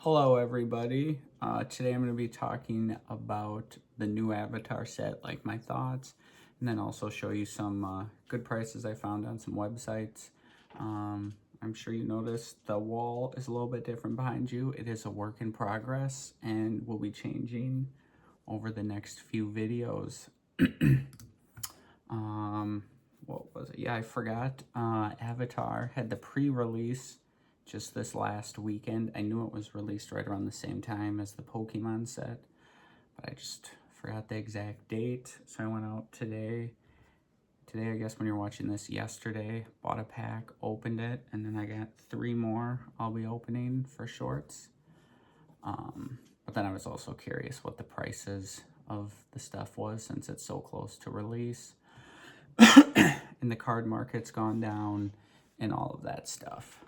Hello everybody. Today I'm going to be talking about the new Avatar set, like my thoughts, and then also show you some good prices I found on some websites. I'm sure you noticed the wall is a little bit different behind you. It is a work in progress and will be changing over the next few videos. What was it? Yeah, I forgot. Avatar had the pre-release just this last weekend. I knew it was released right around the same time as the Pokemon set, but I just forgot the exact date. So I went out today. I guess when you're watching this, yesterday, bought a pack, opened it, and then I got 3 more I'll be opening for shorts. But then I was also curious what the prices of the stuff was since it's so close to release. And the card market's gone down and all of that stuff.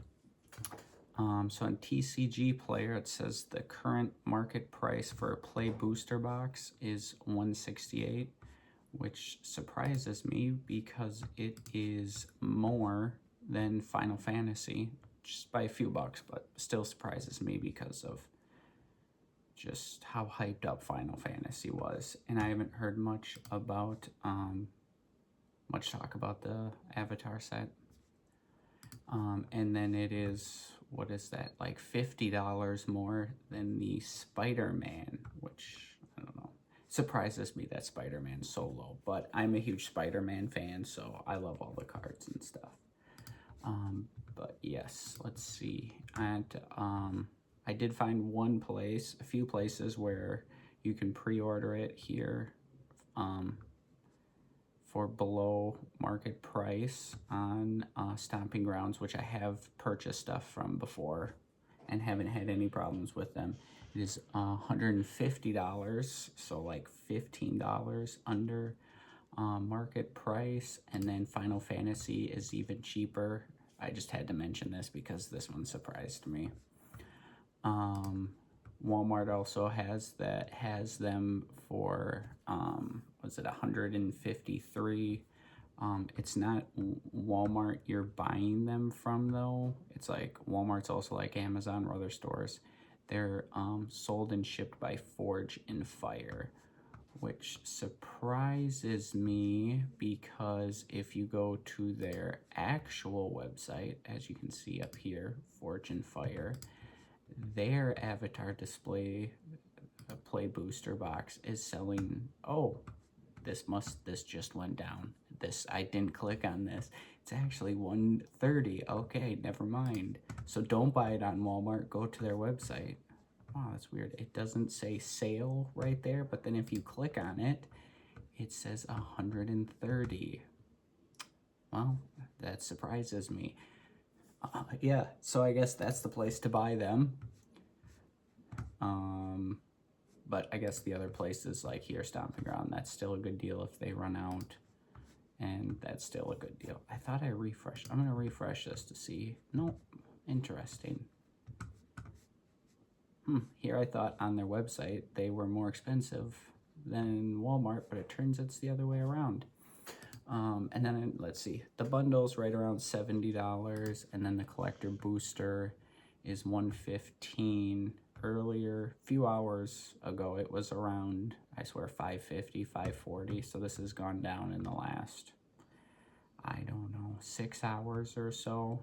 So on TCG Player, it says the current market price for a Play Booster Box is $168, which surprises me because it is more than Final Fantasy, just by a few bucks, but still surprises me because of just how hyped up Final Fantasy was. And I haven't heard much about much talk about the Avatar set. And then it is, what is that, like $50 more than the Spider-Man, which, I don't know, surprises me that Spider-Man's so low. But I'm a huge Spider-Man fan, so I love all the cards and stuff. But yes, let's see. And I did find a few places where you can pre-order it here for below market price on Stomping Grounds, which I have purchased stuff from before and haven't had any problems with them. It is $150, so like $15 under market price. And then Final Fantasy is even cheaper. I just had to mention this because this one surprised me. Walmart also has them for was it $153. It's not Walmart you're buying them from though. It's like Walmart's also like Amazon or other stores. They're sold and shipped by Forge and Fire, which surprises me because if you go to their actual website, as you can see up here, Forge and Fire, their Avatar Play Booster Box is selling, oh, this just went down. I didn't click on this. It's actually $130. Okay, never mind. So don't buy it on Walmart. Go to their website. Wow, that's weird. It doesn't say sale right there, but then if you click on it, it says $130. Well, that surprises me. Yeah, so I guess that's the place to buy them. But I guess the other places like here, Stomping Ground, that's still a good deal if they run out. And that's still a good deal. I thought I refreshed. I'm going to refresh this to see. Nope. Interesting. Here I thought on their website they were more expensive than Walmart, but it turns it's the other way around. And then let's see. The bundle's right around $70, and then the collector booster is $115. Earlier, a few hours ago, it was around, I swear, $550, $540. So this has gone down in the last, I don't know, 6 hours or so.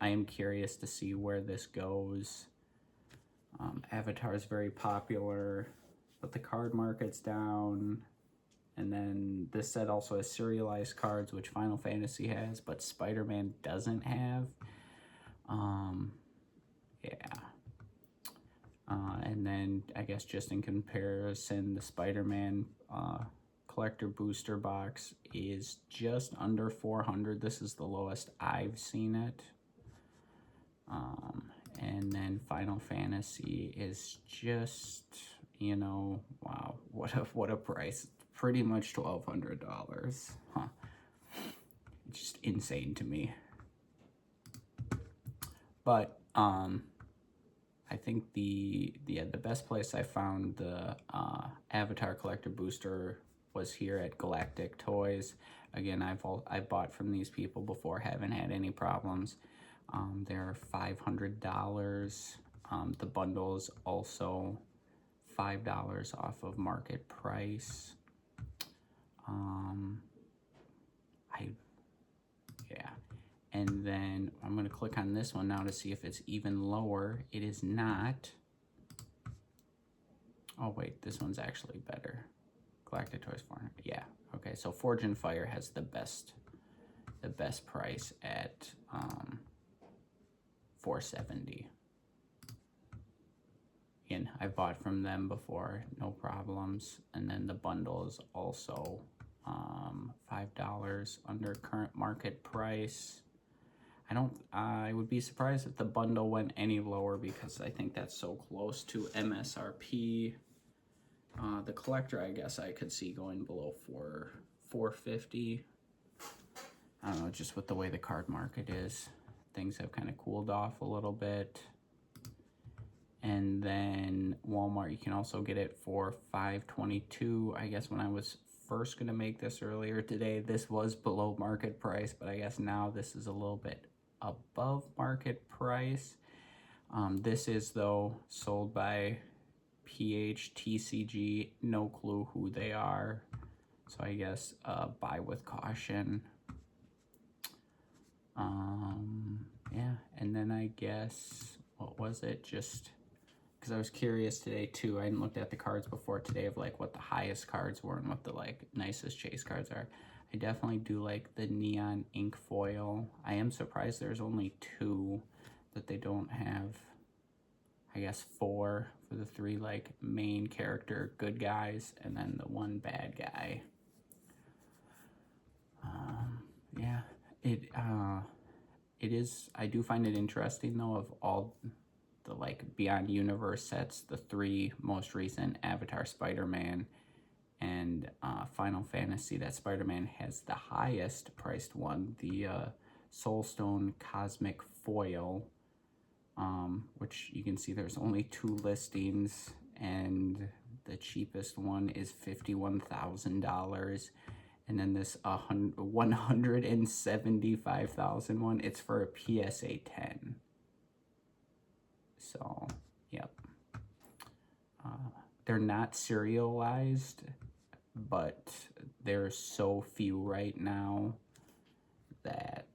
I am curious to see where this goes. Avatar is very popular, but the card market's down. And then this set also has serialized cards, which Final Fantasy has, but Spider-Man doesn't have. Yeah. And then I guess just in comparison, the Spider-Man collector booster box is just under 400. This is the lowest I've seen it. And then Final Fantasy is just, you know, wow, what a price. Pretty much $1,200. Huh. It's just insane to me. But I think the best place I found the Avatar collector booster was here at Galactic Toys. Again, I bought from these people before, haven't had any problems. They're $500 The bundle is also $5 off of market price. Yeah. And then I'm going to click on this one now to see if it's even lower. It is not. Oh, wait, this one's actually better. Galactic Toys 400. Yeah. Okay, so Forge and Fire has the best price at $470. Again, I bought from them before, no problems. And then the bundle is also $5 under current market price. I would be surprised if the bundle went any lower because I think that's so close to MSRP. The collector, I guess I could see going below $450. I don't know, just with the way the card market is. Things have kind of cooled off a little bit. And then Walmart, you can also get it for $522. I guess when I was first going to make this earlier today, this was below market price, but I guess now this is a little bit above market price. This is, though, sold by PHTCG. No clue who they are. So I guess buy with caution. Yeah, and then I guess, what was it? Just because I was curious today too. I hadn't looked at the cards before today of like what the highest cards were and what the like nicest chase cards are. I definitely do like the neon ink foil. I am surprised there's only 2, that they don't have, I guess 4 for the 3 like main character good guys and then the 1 bad guy. Yeah, it is, I do find it interesting though, of all the like Beyond Universe sets, the 3 most recent, Avatar, Spider-Man, and Final Fantasy, that Spider-Man has the highest priced one, the Soulstone Cosmic Foil, which you can see there's only 2 listings, and the cheapest one is $51,000. And then this $175,000 one, it's for a PSA 10. So, yep. They're not serialized, but there's so few right now that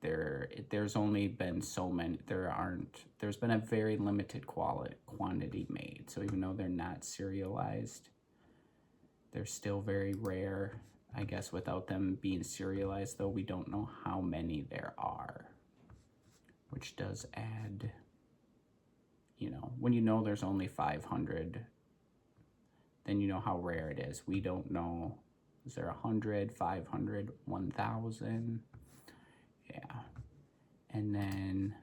there's only been so many. There's been a very limited quantity made. So even though they're not serialized, they're still very rare. I guess without them being serialized, though, we don't know how many there are, which does add, you know, when you know there's only 500, then you know how rare it is. We don't know, is there 100, 500, 1,000? Yeah. And then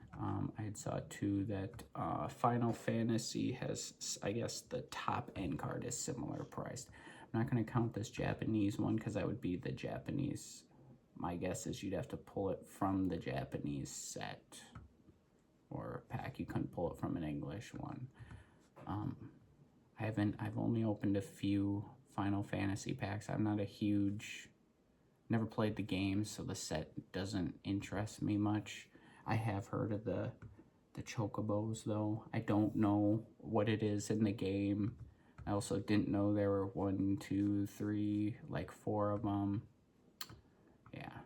I saw too that Final Fantasy has, I guess the top end card is similar priced. I'm not going to count this Japanese one because that would be the Japanese. My guess is you'd have to pull it from the Japanese set or pack. You couldn't pull it from an English one. I've only opened a few Final Fantasy packs. I'm not a huge, never played the game, so the set doesn't interest me much. I have heard of the Chocobos though. I don't know what it is in the game. I also didn't know there were 1, 2, 3, like 4 of them. Yeah.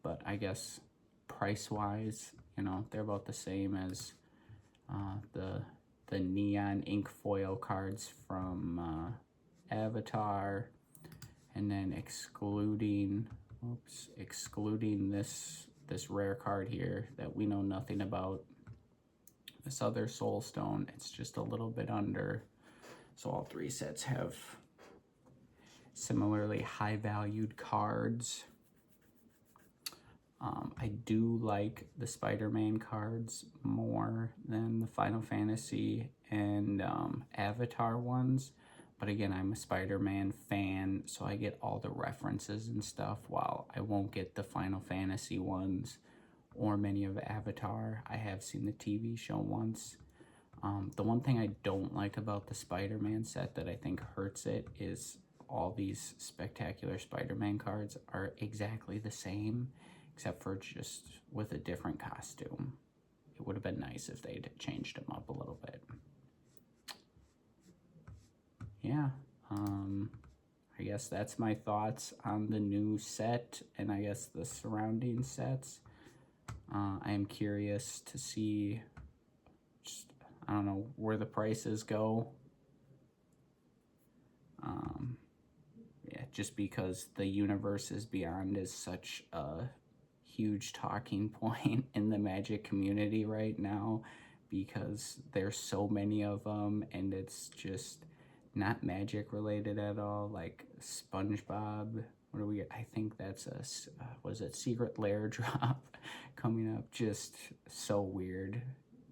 But I guess price-wise, you know, they're about the same as the neon ink foil cards from Avatar, and then excluding this rare card here that we know nothing about. This other Soulstone, it's just a little bit under. So all 3 sets have similarly high valued cards. I do like the Spider-Man cards more than the Final Fantasy and Avatar ones. But again, I'm a Spider-Man fan, so I get all the references and stuff, while I won't get the Final Fantasy ones or many of Avatar. I have seen the TV show once. The one thing I don't like about the Spider-Man set that I think hurts it is all these spectacular Spider-Man cards are exactly the same. except for just with a different costume. It would have been nice if they'd changed him up a little bit. Yeah, I guess that's my thoughts on the new set and I guess the surrounding sets. I am curious to see, just, I don't know, where the prices go. Yeah, just because the Universes Beyond is such a huge talking point in the Magic community right now, because there's so many of them and it's just not Magic related at all. Like SpongeBob, what do we get? I think that's a was it Secret Lair drop coming up. Just so weird.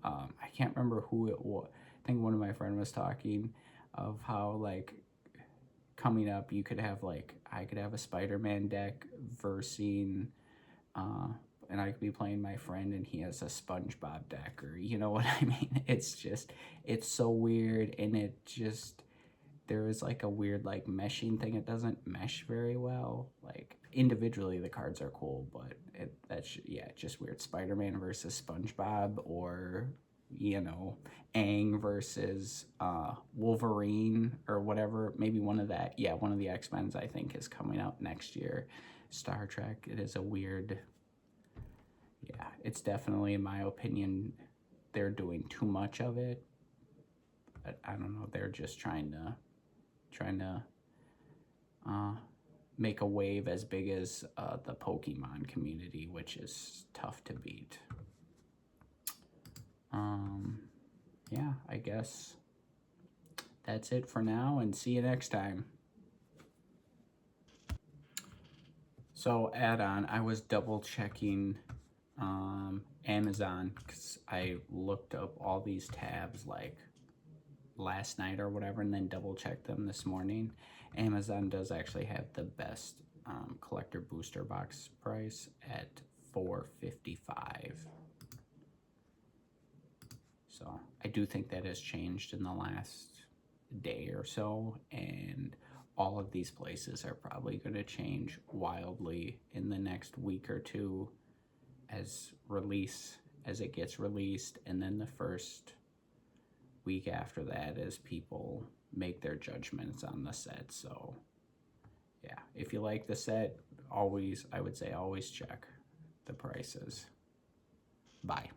I can't remember who it was. I think one of my friends was talking of how, like, coming up you could have, like, I could have a Spider-Man deck versus and I could be playing my friend and he has a SpongeBob deck, or you know what I mean. It's just, it's so weird, and it just, there is like a weird like meshing thing. It doesn't mesh very well. Like individually the cards are cool, but that's, yeah, just weird. Spider-Man versus SpongeBob, or you know, Aang versus Wolverine or whatever. Maybe one of that. Yeah, one of the X-Men's I think is coming out next year. Star Trek. It is a weird. Yeah, it's definitely, in my opinion, they're doing too much of it. But I don't know. They're just trying to make a wave as big as the Pokemon community, which is tough to beat. Yeah, I guess that's it for now, and see you next time. So, add-on, I was double checking Amazon, because I looked up all these tabs like last night or whatever, and then double checked them this morning. Amazon does actually have the best collector booster box price at $4.55. So I do think that has changed in the last day or so, and all of these places are probably going to change wildly in the next week or two as it gets released, and then the first week after that as people make their judgments on the set. So yeah, if you like the set, I would say always check the prices. Bye.